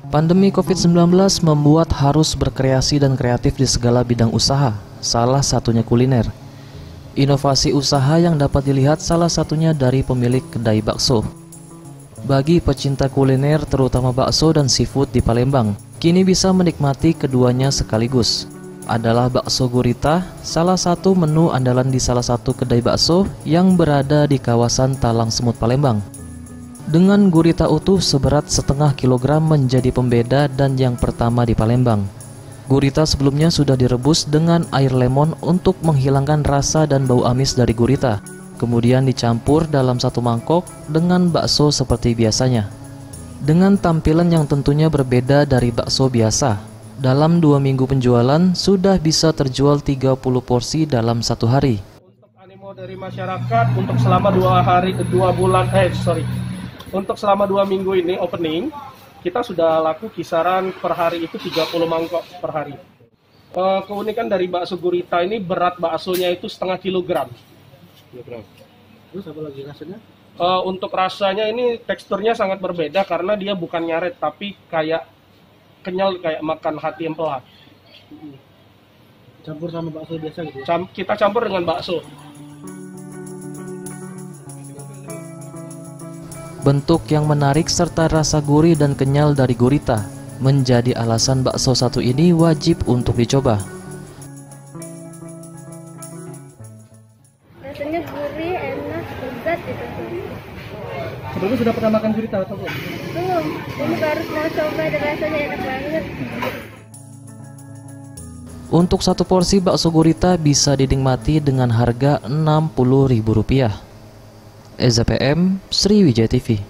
Pandemi COVID-19 membuat harus berkreasi dan kreatif di segala bidang usaha, salah satunya kuliner. Inovasi usaha yang dapat dilihat salah satunya dari pemilik kedai bakso. Bagi pecinta kuliner terutama bakso dan seafood di Palembang, kini bisa menikmati keduanya sekaligus. Adalah bakso gurita, salah satu menu andalan di salah satu kedai bakso yang berada di kawasan Talang Semut, Palembang. Dengan gurita utuh seberat setengah kilogram menjadi pembeda dan yang pertama di Palembang. Gurita sebelumnya sudah direbus dengan air lemon untuk menghilangkan rasa dan bau amis dari gurita. Kemudian dicampur dalam satu mangkok dengan bakso seperti biasanya. Dengan tampilan yang tentunya berbeda dari bakso biasa. Dalam 2 minggu penjualan sudah bisa terjual 30 porsi dalam satu hari. Untuk animo dari masyarakat untuk selama Untuk selama 2 minggu ini opening, kita sudah laku kisaran per hari itu 30 mangkok per hari. Keunikan dari bakso gurita ini, berat baksonya itu setengah kilogram. Terus apa lagi rasanya? Untuk rasanya ini teksturnya sangat berbeda karena dia bukan nyaret tapi kayak kenyal, kayak makan hati empelat. Campur sama bakso biasa gitu ya? Kita campur dengan bakso. Bentuk yang menarik serta rasa gurih dan kenyal dari gurita menjadi alasan bakso satu ini wajib untuk dicoba. Rasanya gurih, enak, lezat gitu. Sebelumnya sudah pernah makan gurita atau belum? Belum, ini baru mau coba dan rasanya enak banget. Untuk satu porsi bakso gurita bisa dinikmati dengan harga Rp60.000. EZPM Sriwijaya TV.